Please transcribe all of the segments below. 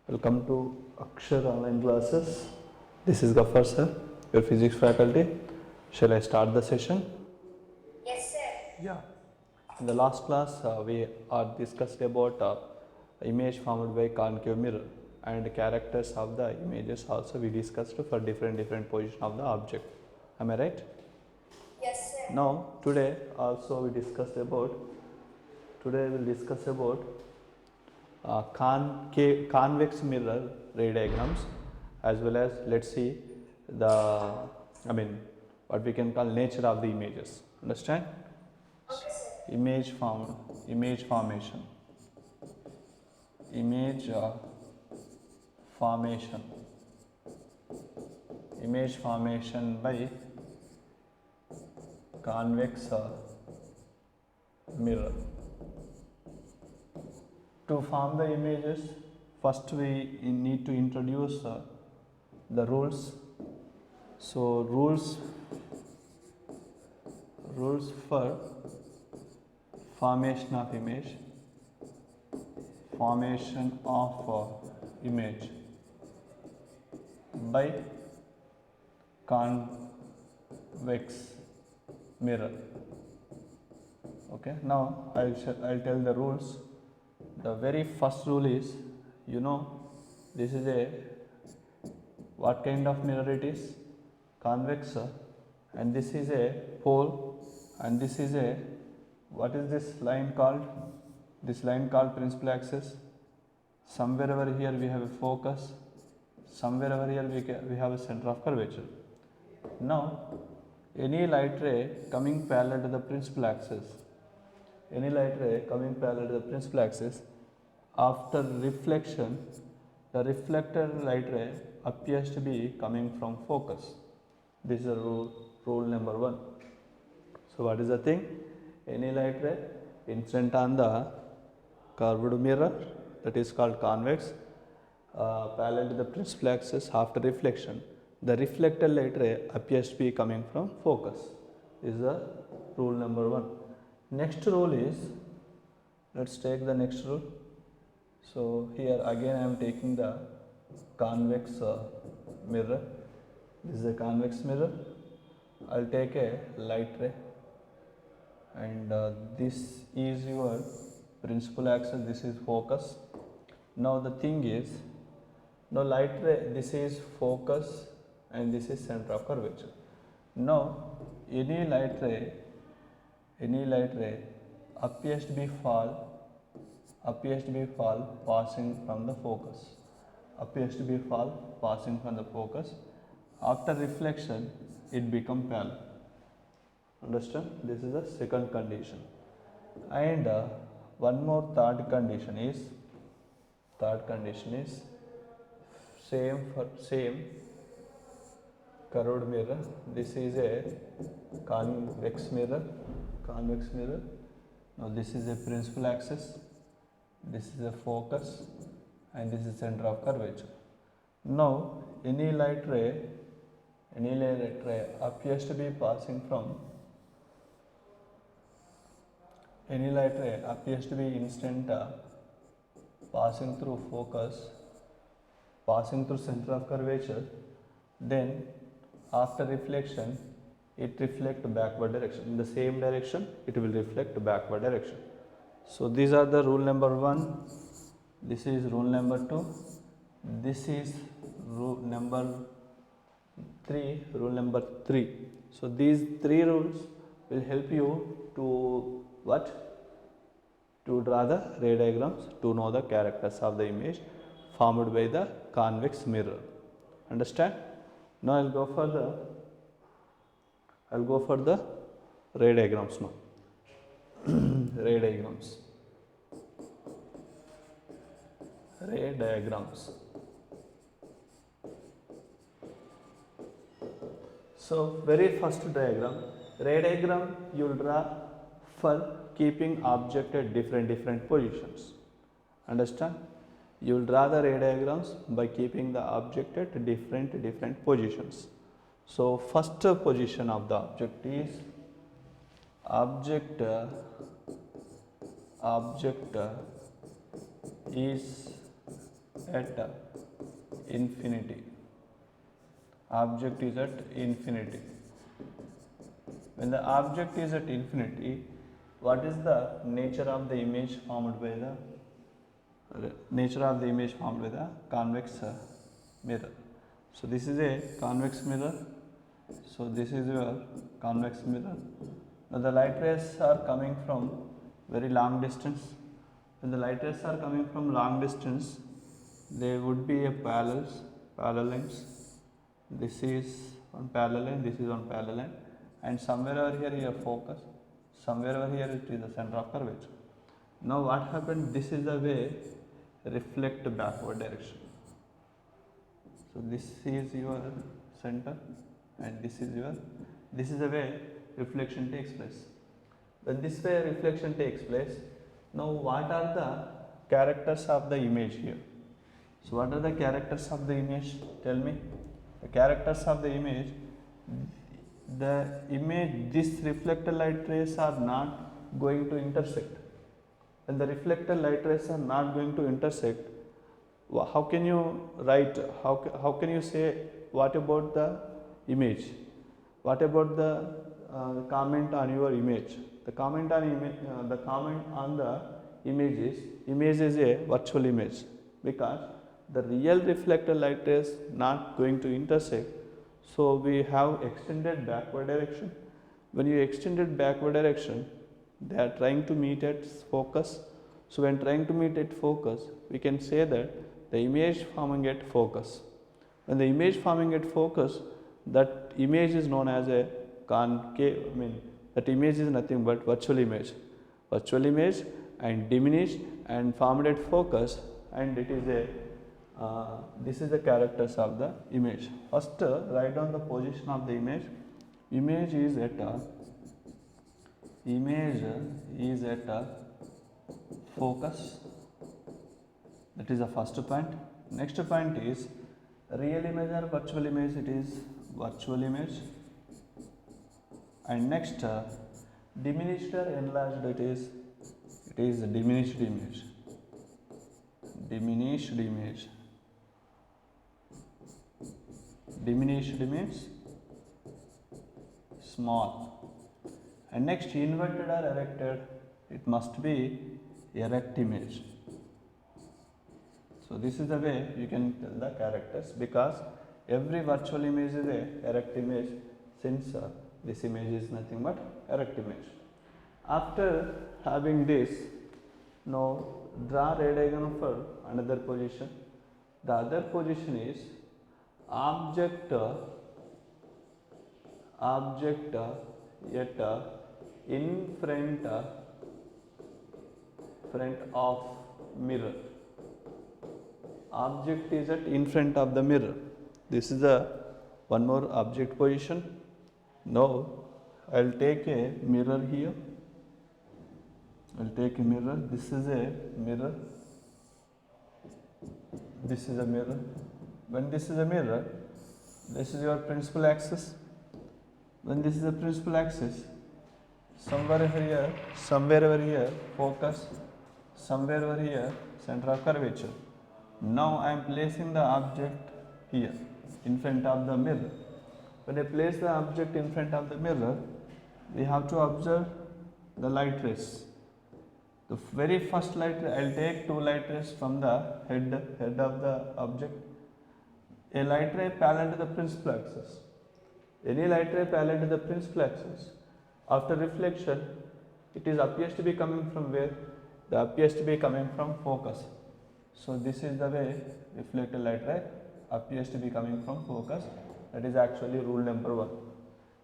Welcome to Akshar online classes. This is Ghaffar sir, your physics faculty. Shall I start the session? Yes, sir. Yeah. In the last class, we are discussed about image formed by concave mirror and characters of the images. Also, we discussed for different position of the object. Am I right? Yes, sir. Now, today also we discussed about. Today we will discuss about convex mirror ray diagrams, as well as let's see the what we can call nature of the images. Understand? Okay, sir. Image formation, image formation, image formation by convex mirror. To form the images, first we need to introduce the rules. So rules for formation of image, by convex mirror. Okay, now I'll tell the rules. The very first rule is, this is a what kind of mirror it is? Convex, and this is a pole, and this is a, what is this line called? This line called principal axis. Somewhere over here we have a focus, somewhere over here we have a center of curvature. Now, any light ray coming parallel to the principal axis, after reflection, the reflected light ray appears to be coming from focus. This is a rule number 1. So what is the thing? Any light ray incident on the curved mirror, that is called convex, parallel to the principal axis, after reflection, the reflected light ray appears to be coming from focus. This is the rule number 1. Next rule is, let's take the next rule. So here again I am taking the convex mirror. This is a convex mirror. I'll take a light ray, and this is your principal axis, this is focus. Now the thing is, now light ray, this is focus and this is center of curvature. Now any light ray appears to be fall passing from the focus. After reflection, it become parallel. Understand? This is the second condition. And one more third condition is same curved mirror. This is a convex mirror. Now this is a principal axis, this is a focus, and this is center of curvature. Now any light ray appears to be passing from instant passing through focus, passing through center of curvature, then after reflection it reflect backward direction. In the same direction it will reflect backward direction. So these are the rule number 1, this is rule number 2, this is rule number 3. So these 3 rules will help you to to draw the ray diagrams, to know the characters of the image formed by the convex mirror. Understand? Now I'll go for the ray diagrams now. Ray diagrams. So very first ray diagram you will draw for keeping object at different positions. Understand? You will draw the ray diagrams by keeping the object at different positions. So first position of the object is is at infinity. Object is at infinity. When the object is at infinity, what is the nature of the image formed by the convex mirror? So this is a convex mirror. So this is your convex mirror. Now the light rays are coming from very long distance. When the light rays are coming from long distance, there would be a parallel lines. This is on parallel line, this is on parallel line, and somewhere over here you have focus, somewhere over here it is the center of curvature. Now what happened? This is the way reflect backward direction. So this is your center, and this is the way reflection takes place. When this way reflection takes place, now what are the characters of the image here? So what are the characters of the image? Tell me. The characters of the image, this reflected light rays are not going to intersect. When the reflected light rays are not going to intersect, how can you write, how can you say what about the image? What about the comment on your image? The comment on the image is a virtual image, because the real reflected light rays not going to intersect. So we have extended backward direction. When you extended backward direction, they are trying to meet at focus. So when trying to meet at focus, we can say that the image forming at focus. When the image forming at focus, that image is known as a concave. That image is nothing but virtual image. Virtual image and diminished and formed at focus, and it is a this is the characters of the image. First, write down the position of the image. Image is at focus. That is the first point. Next point is real image or virtual image. It is virtual image. And next, diminished or enlarged. It is diminished image. Diminished image. Diminished means small. And next, inverted or erected, it must be erect image. So this is the way you can tell the characters, because every virtual image is a erect image, since this image is nothing but erect image. After having this, now draw ray diagram for another position. The other position is object at in front of mirror. Object is at in front of the mirror. This is the one more object position. Now I will take a mirror here. I will take a mirror. This is a mirror. This is a mirror. When this is a mirror, this is your principal axis. When this is the principal axis, somewhere over here, focus, somewhere over here, center of curvature. Now I am placing the object here, in front of the mirror. When I place the object in front of the mirror, we have to observe the light rays. The very first light ray, I will take two light rays from the head of the object. A light ray parallel to the principal axis. Any light ray parallel to the principal axis, after reflection, it appears to be coming from where? It appears to be coming from focus. So this is the way reflected light ray appears to be coming from focus. That is actually rule number 1.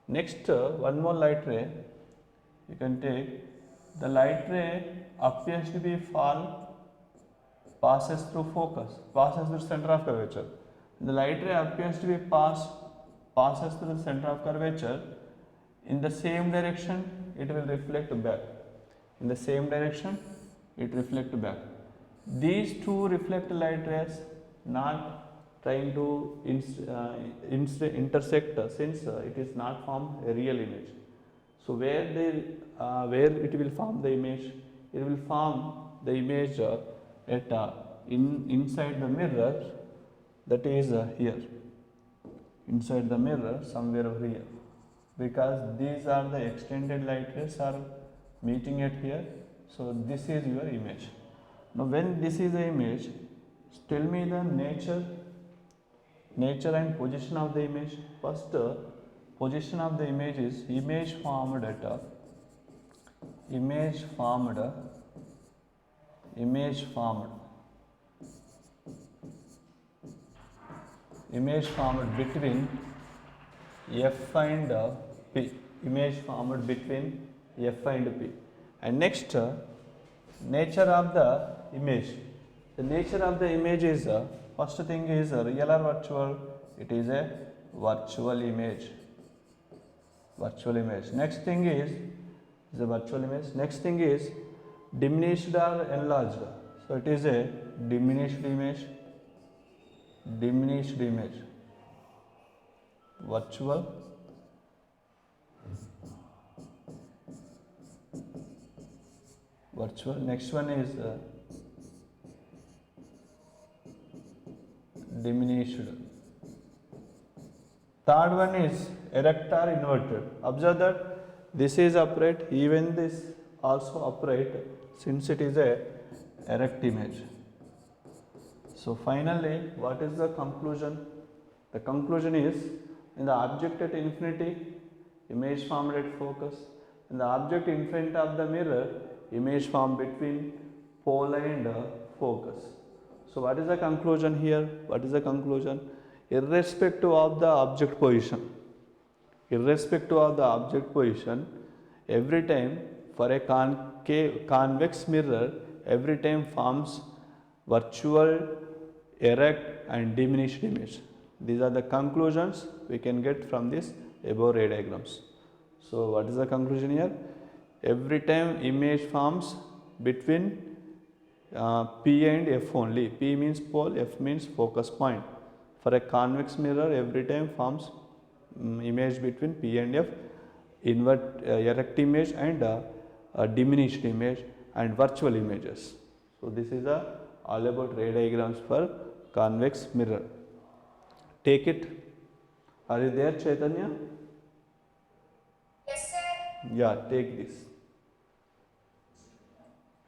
Next, one more light ray you can take. The light ray appears to be passes through focus, passes through center of curvature. The light ray appears to be passes through the center of curvature. In the same direction, it will reflect back. In the same direction, it reflects back. These two reflect light rays not trying to intersect, since it is not form a real image. So where it will form the image? It will form the image at inside the mirror, that is here, inside the mirror somewhere over here, because these are the extended light rays are meeting at here. So this is your image. Now when this is the image, tell me the nature and position of the image. First, position of the image is image formed between F and P, image formed between F and P. And next, nature of the image. The nature of the image is, first thing is real or virtual. It is a virtual image. Next thing is the virtual image. Next thing is diminished or enlarged. So it is a diminished image. Virtual. Next one is diminished. Third one is erect or inverted. Observe that this is upright, even this also upright, since it is a erect image. So finally, what is the conclusion? The conclusion is, in the object at infinity, image formed at focus. In the object in front of the mirror, image formed between pole and focus. So what is the conclusion here? What is the conclusion? Irrespective of the object position, every time for a convex mirror, every time forms virtual, erect and diminished image. These are the conclusions we can get from this above ray diagrams. So what is the conclusion here? Every time image forms between P and F only. P means pole, F means focus point. For a convex mirror, every time forms image between P and F, erect image and diminished image and virtual images. So this is all about ray diagrams for convex mirror. Take it. Are you there, Chaitanya? Yes, sir. Yeah, take this.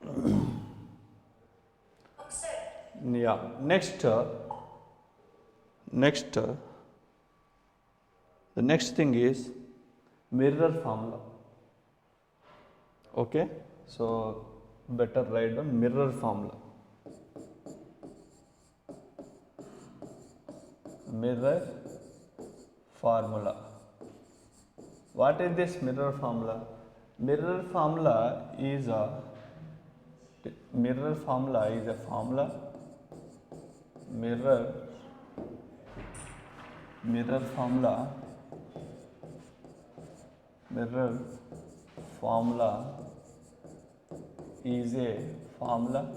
Okay, sir. Yeah. Next, the next thing is mirror formula. Okay, so better write down mirror formula. Mirror formula. What is this mirror formula? Mirror formula is a formula. Mirror formula is a formula.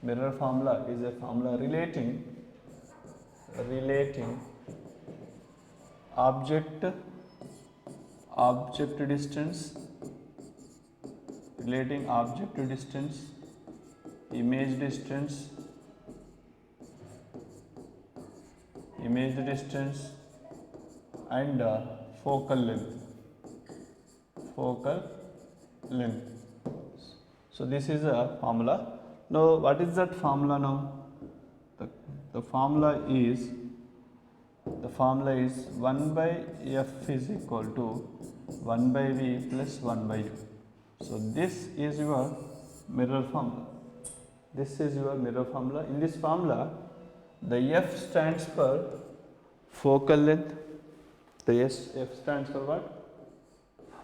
Mirror formula is a formula relating object distance, image distance, and focal length. So this is a formula. Now what is that formula now? The formula is 1 by F is equal to 1 by V plus 1 by U. So this is your mirror formula. In this formula, the F stands for focal length. The F stands for what?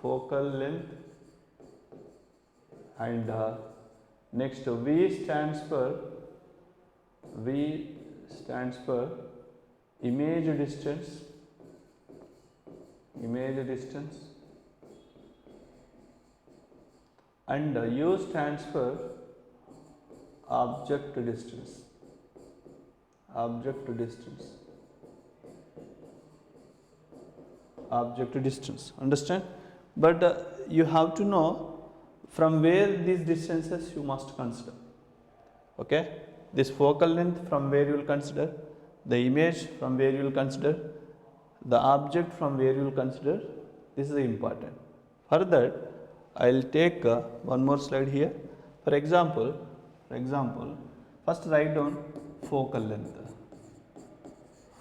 Focal length. And next V stands for image distance, and U stands for object distance. Understand? But you have to know from where these distances you must consider. Okay, this focal length from where you will consider, the image from where you will consider, the object from where you will consider. This is important. Further, I will take one more slide here. For example, first write down focal length.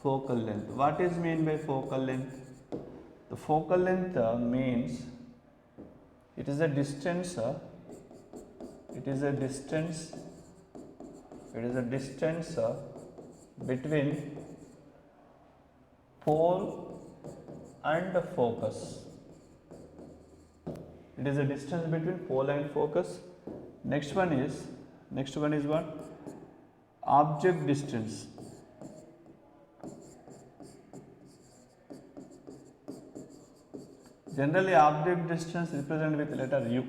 Focal length. What is mean by focal length? The focal length means it is a distance. It is a distance between pole and focus. It is a distance between pole and focus. Next one is what? Object distance. Generally, object distance represented with letter U.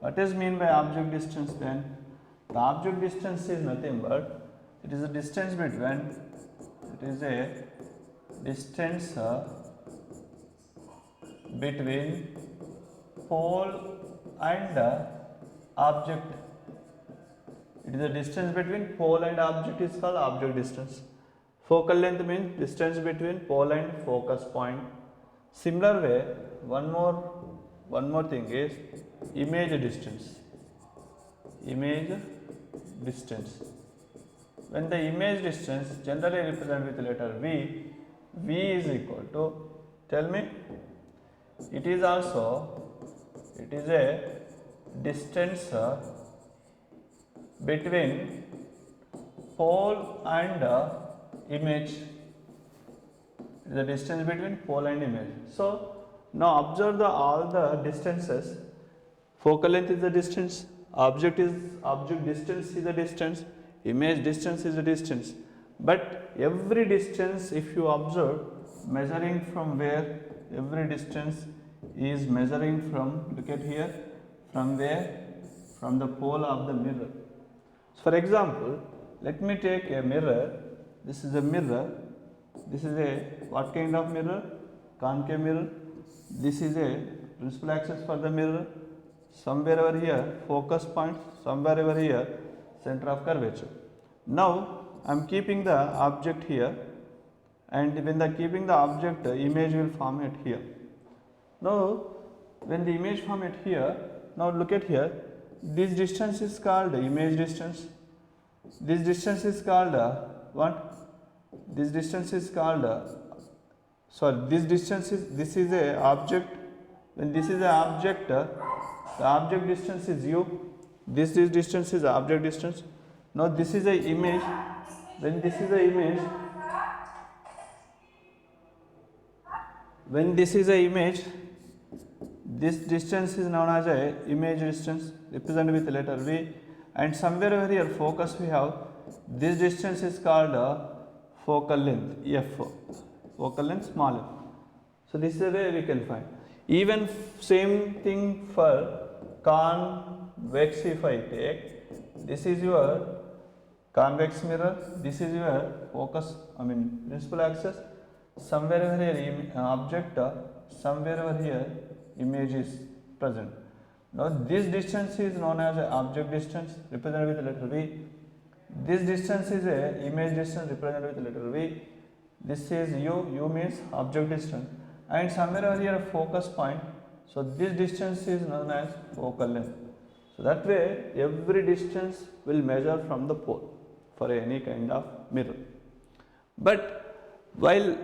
What is mean by object distance then? The object distance is nothing but it is a distance between pole and object. It is a distance between pole and object is called object distance. Focal length means distance between pole and focus point. Similar way, one more thing is image distance. Image distance. When the image distance generally represented with letter V, V is equal to, tell me, it is a distance between pole and image. The distance between pole and image. So now observe all the distances. Focal length is the distance, object distance is the distance, image distance is the distance. But every distance, if you observe, measuring from where, every distance is measuring from, look at here, from where? From the pole of the mirror. So for example, let me take a mirror. This is a mirror. This is a what kind of mirror? Concave mirror. This is a principal axis for the mirror. Somewhere over here, focus point. Somewhere over here, center of curvature. Now, I am keeping the object here, and when I keeping the object, image will form it here. Now, when the image form it here, now look at here. This distance is called image distance. This distance is called what? This distance is called this is a object. When this is a object, the object distance is u. This distance is object distance. Now this is a image. When this is a image, this distance is known as a image distance, represented with letter V. And somewhere over here, focus we have. This distance is called focal length, f. Focal length, small f. So this is the way we can find. Even same thing for convex. If I take, this is your convex mirror, this is your focus, principal axis. Somewhere over here object, somewhere over here image is present. Now this distance is known as object distance, represented with letter V. This distance is a image distance, represented with letter V. This is u means object distance, and somewhere over here focus point. So this distance is known as focal length. So that way every distance will measure from the pole for any kind of mirror. But while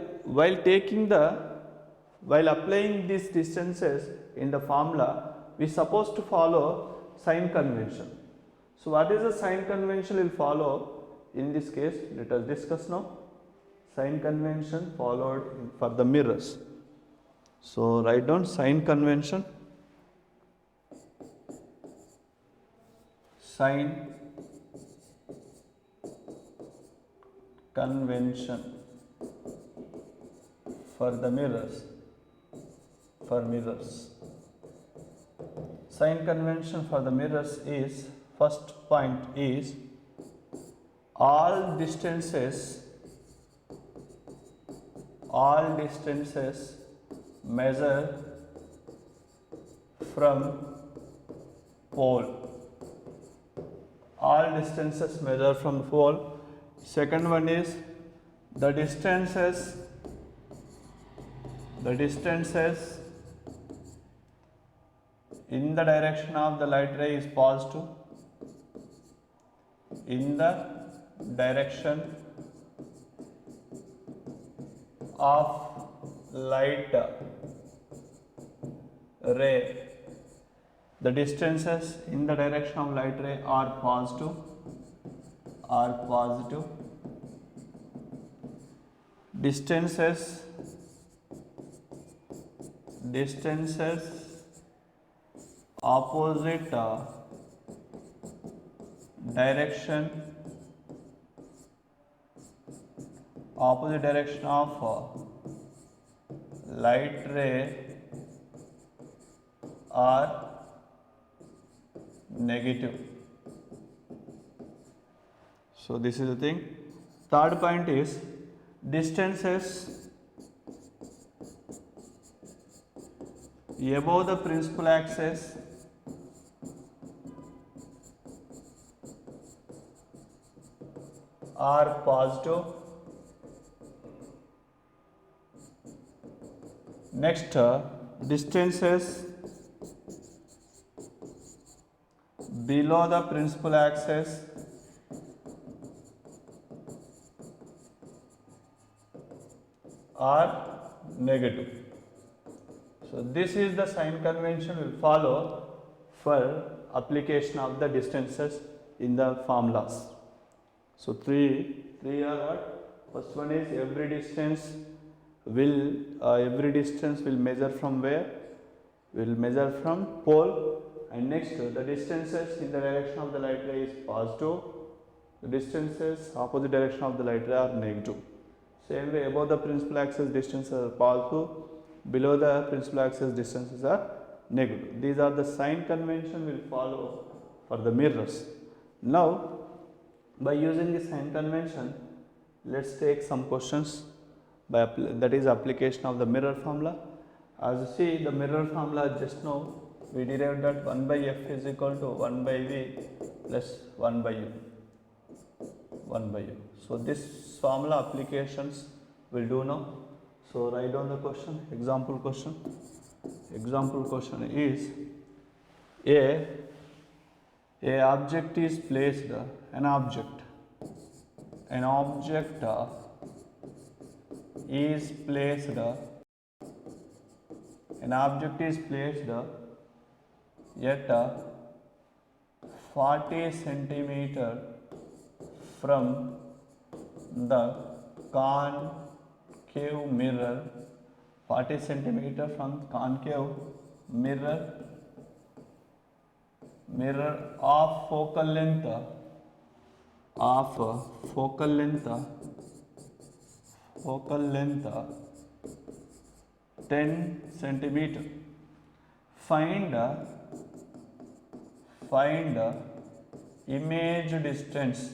applying these distances in the formula, we supposed to follow sign convention. So what is the sign convention we'll follow in this case? Let us discuss now. Sign convention followed for the mirrors. So write down sign convention. Sign convention for the mirrors. Sign convention for the mirrors is, first point is, all distances measure from pole. all distances measured from the pole. Second one is the distances in the direction of the light ray is positive. In the direction of light ray, the distances in the direction of light ray are positive. Distances opposite direction of light ray are negative. So this is the thing. Third point is distances above the principal axis are positive. Next, distances below the principal axis are negative. So this is the sign convention we follow for application of the distances in the formulas. So three are what? First one is every distance will measure from where? Will measure from pole. And next, the distances in the direction of the light ray is positive. The distances opposite direction of the light ray are negative. Same way, above the principal axis distances are positive, below the principal axis distances are negative. These are the sign convention we will follow for the mirrors. Now, by using the sign convention, let's take some questions that is application of the mirror formula. As you see, the mirror formula just now we derived that 1 by f is equal to 1 by v plus 1 by u. So this formula applications will do now. So write down the question. Example question is a object is placed, an object is placed at 40 centimeter from the concave mirror, 40 centimeter from concave mirror of focal length 10 centimeter. Find image distance.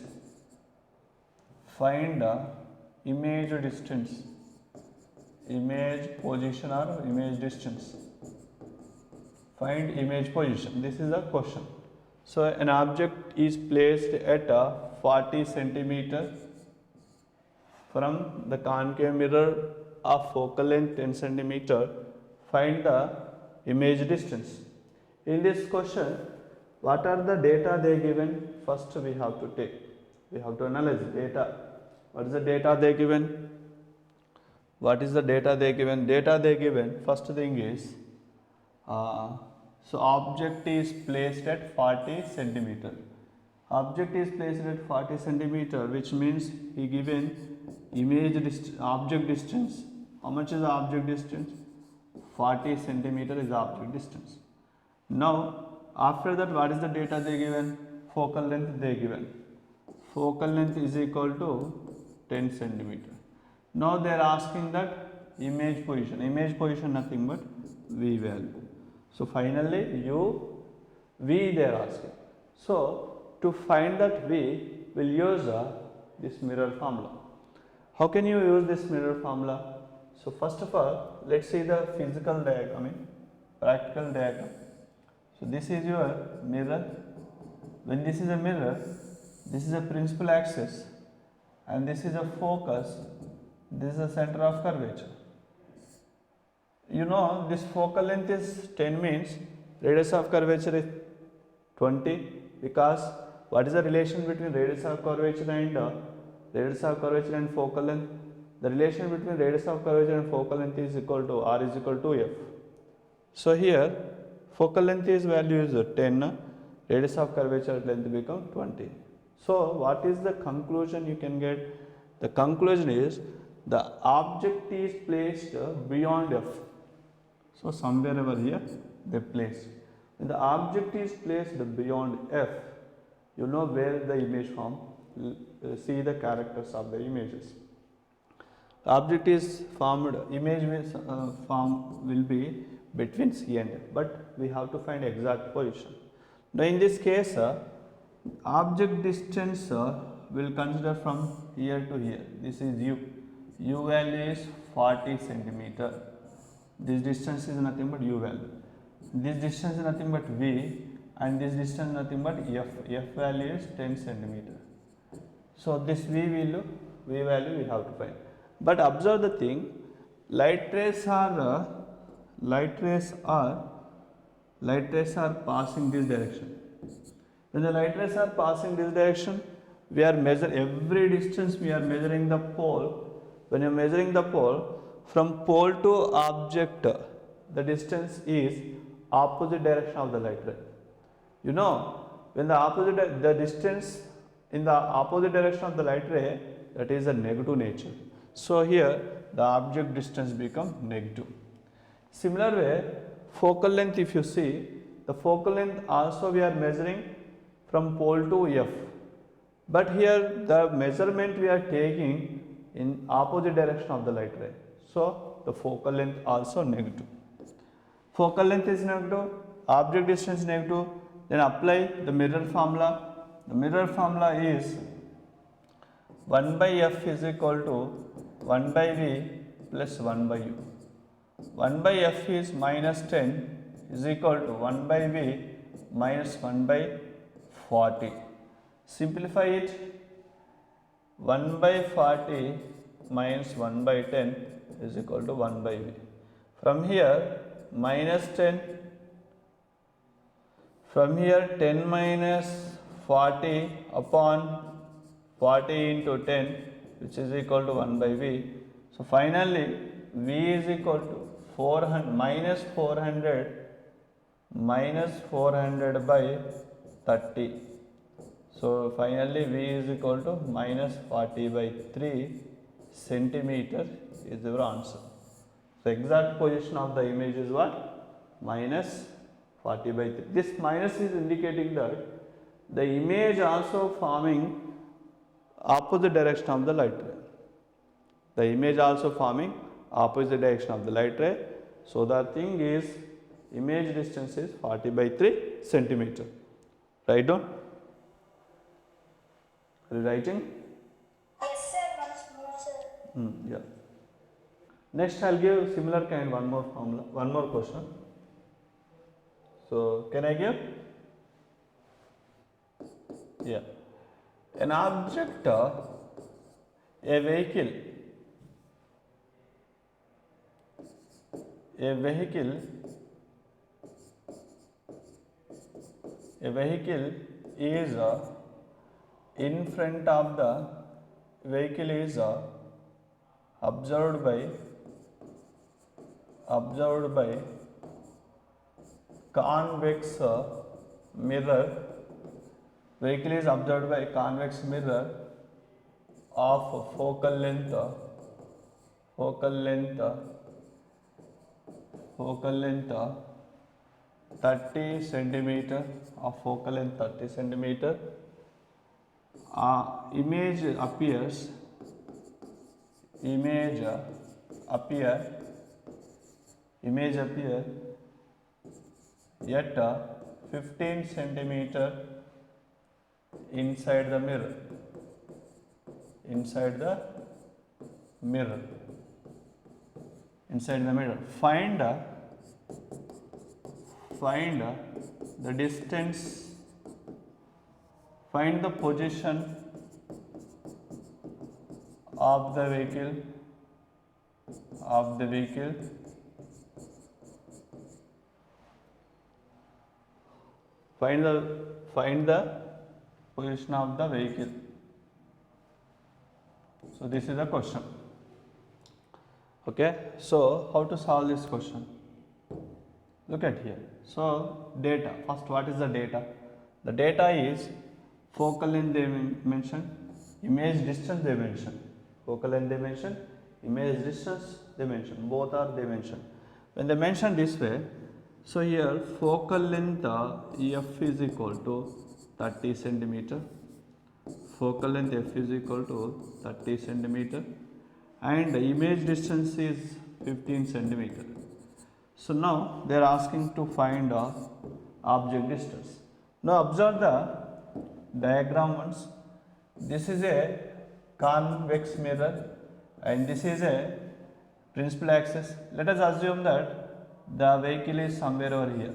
Image position or image distance. Find image position. This is a question. So an object is placed at 40 centimeter from the concave mirror of focal length 10 centimeter. Find the image distance. In this question, what are the data they given? First we have to analyze data. What is the data they given? Data they given, first thing is so object is placed at 40 centimeter. Which means he given object distance. How much is the object distance? 40 centimeter is the object distance. Now after that, what is the data they given? Focal length they given. Focal length is equal to 10 centimeter. Now they are asking that image position nothing but v value. So finally v they are asking. So to find that v, will use this mirror formula. How can you use this mirror formula? So first of all, let's see the physical diagram, practical diagram. So this is your mirror. when this is a mirror, this is a principal axis and this is a focus, this is the center of curvature. You know this focal length is 10 means radius of curvature is 20, because what is the relation between radius of curvature and focal length? The relation between radius of curvature and focal length is equal to r is equal to f. So here focal length is value is 10, radius of curvature length become 20. So what is the conclusion you can get? The conclusion is the object is placed beyond f. So somewhere over here they place. When the object is placed beyond f, you know where the image form, see the characters of the images. The object is formed, image form will be between C and F, but we have to find exact position. Now in this case, object distance will consider from here to here. This is u. U value is 40 centimeter. This distance is nothing but u value. This distance is nothing but v, and this distance nothing but f. F value is 10 centimeter. So this v value we have to find. But observe the thing, light rays are passing this direction. When the light rays are passing this direction, we are measuring every distance, we are measuring the pole. When you are measuring the pole, from pole to object, the distance is opposite direction of the light ray. You know, when the distance in the opposite direction of the light ray, that is a negative nature. So here the object distance become negative. Similar way, focal length, if you see, the focal length also we are measuring from pole to f. But here the measurement we are taking in opposite direction of the light ray. So the focal length also negative. Focal length is negative, object distance negative. Then apply the mirror formula. The mirror formula is 1 by f is equal to 1 by v plus 1 by u. 1 by f is minus 10 is equal to 1 by v minus 1 by 40. Simplify it. 1 by 40 minus 1 by 10 is equal to 1 by v. From here minus 10, from here 10 minus 40 upon 40 into 10, which is equal to 1 by v. So finally v is equal to 400 minus 400 by 30. So finally v is equal to minus 40 by 3 centimeter is your answer. So exact position of the image is what? Minus 40 by 3. This minus is indicating that the image also forming opposite direction of the light ray. The image also forming opposite direction of the light ray. So the thing is, image distance is 40 by 3 centimeter. Write down. Are you writing? Yes, sir. Once more, sir. Yeah. Next, I'll give similar kind one more formula, one more question. So, can I give? Yeah. An object, a vehicle is in front of the vehicle is observed by convex mirror. Vehicle is observed by convex mirror of focal length 30 centimeter, of focal length 30 centimeter. Image appears at 15 centimeter inside the mirror. Find the distance find the position of the vehicle find the position of the vehicle. So this is the question. Okay, so how to solve this question? Look at here. So data, first what is the data? The data is focal length they mentioned, image distance they mentioned. Focal length they mentioned, image distance they mentioned, both are they mentioned. When they mention this way, so here focal length f is equal to 30 centimeter, focal length f is equal to 30 centimeter, and the image distance is 15 centimeter. So now they are asking to find object distance. Now observe the diagram once. This is a convex mirror and this is a principal axis. Let us assume that the vehicle is somewhere over here.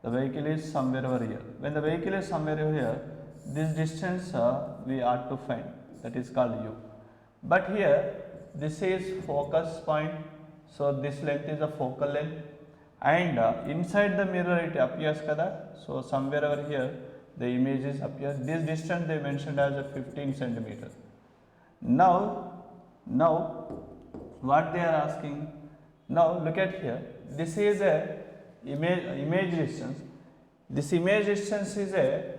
The vehicle is somewhere over here. When the vehicle is somewhere over here, this distance we are to find, that is called u. But here this is focus point, so this length is a focal length, and inside the mirror it appears kada. So somewhere over here the images appear. This distance they mentioned as a 15 centimeter. Now what they are asking, now look at here, this is a image distance. This image distance is a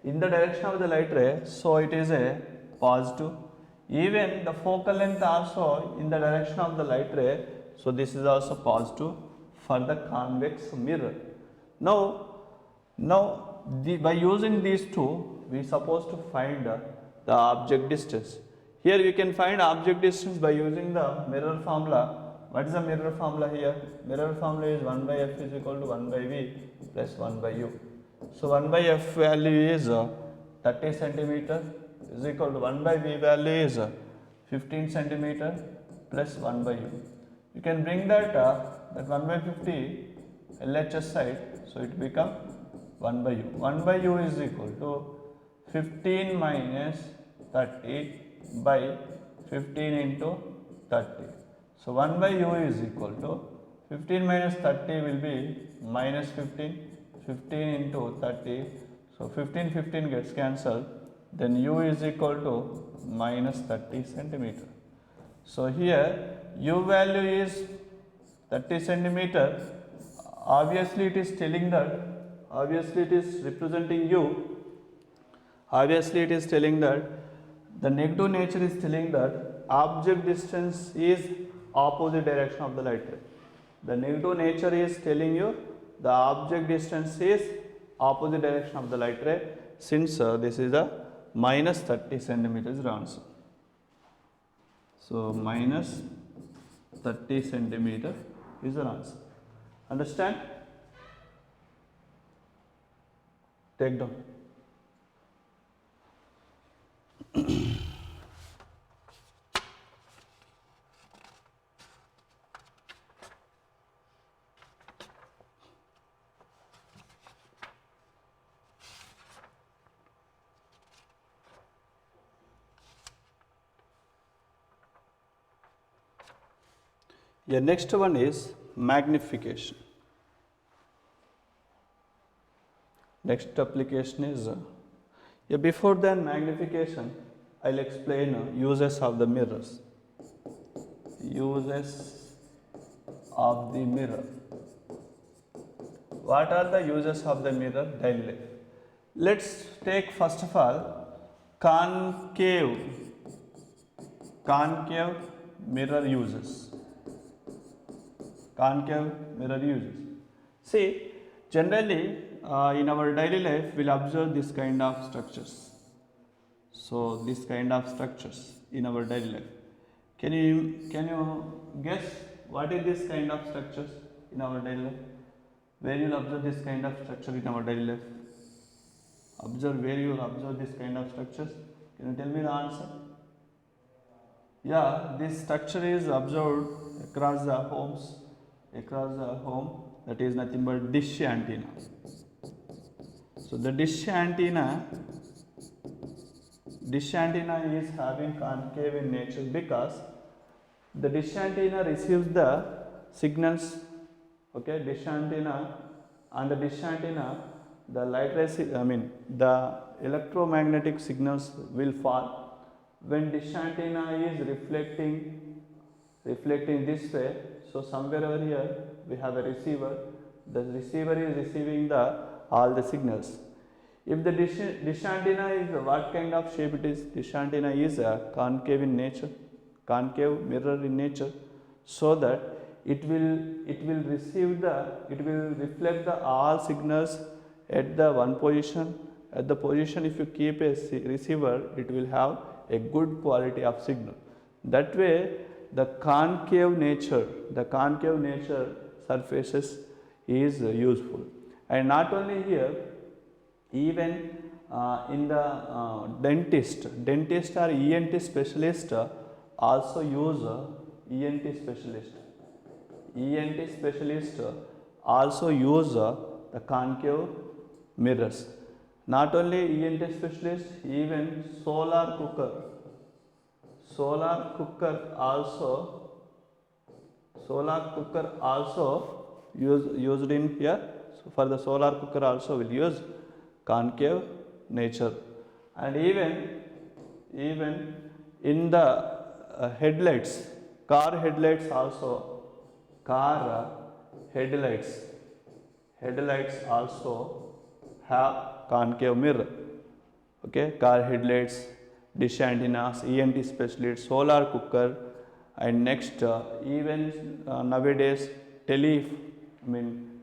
in the direction of the light ray, so it is a positive. Even the focal length also in the direction of the light ray, so this is also positive for the convex mirror. Now by using these two, we supposed to find the object distance. Here we can find object distance by using the mirror formula. What is the mirror formula here? Mirror formula is 1 by f is equal to 1 by v plus 1 by u. So 1 by f value is 30 centimeter is equal to 1 by v value is 15 centimeter plus 1 by u. You can bring that 1 by 50 LHS side, so it become 1 by u. 1 by u is equal to 15 minus 30 by 15 into 30. So 1 by u is equal to 15 minus 30 will be minus 15, 15 into 30. So 15 gets cancelled. Then u is equal to minus 30 centimeter. So here u value is 30 centimeter. Obviously it is telling that, obviously it is representing u. Obviously it is telling that the negative nature is telling that object distance is opposite direction of the light ray. The negative nature is telling you the object distance is opposite direction of the light ray, since this is a minus 30 centimeters the answer. So minus 30 centimeter is the answer. Understand? Take down. Yeah, next one is magnification. Next application is before then magnification, I'll explain uses of the mirrors. Uses of the mirror. What are the uses of the mirror? Daily life. Let's take first of all concave mirror uses. Concave mirror uses. See, generally in our daily life we'll observe this kind of structures. So this kind of structures in our daily life. Can you guess what is this kind of structures in our daily life? Where you will observe this kind of structure in our daily life? Observe where you will observe this kind of structures. Can you tell me the answer? Yeah, this structure is observed across the homes. Across the home, that is nothing but dish antenna. So the dish antenna dish antenna is having concave in nature because the dish antenna receives the signals, okay, dish antenna, and the dish antenna, the light rays, the electromagnetic signals will fall. When dish antenna is reflecting this way, so somewhere over here we have a receiver. The receiver is receiving the all the signals. If the dish antenna is what kind of shape it is? Dish antenna is a concave in nature, concave mirror in nature, so that it will reflect the all signals at the one position. At the position, if you keep a receiver, it will have a good quality of signal. That way, the concave nature surfaces is useful. And not only here, even in the dentist or ENT specialist also use ENT specialist also use the concave mirrors. Not only ENT specialist, even solar cooker also used in here. So for the solar cooker also will use concave nature. And even in the headlights, car headlights also have concave mirror. Okay, car headlights, dish antennas, ENT specialist, solar cooker, and next even nowadays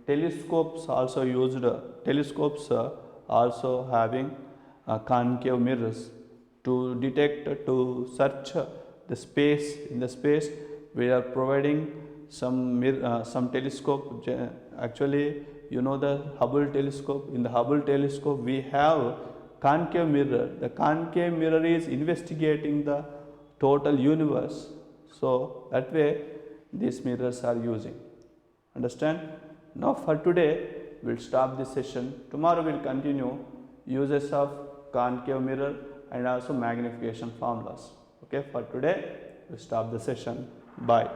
telescopes also used. Telescopes also having concave mirrors to detect, to search the space. In the space, we are providing some telescope. Actually, you know the Hubble telescope. In the Hubble telescope, we have concave mirror. The concave mirror is investigating the total universe. So that way, these mirrors are using. Understand? Now for today, we'll stop this session. Tomorrow we'll continue uses of concave mirror and also magnification formulas. Okay, for today, we'll stop the session. Bye.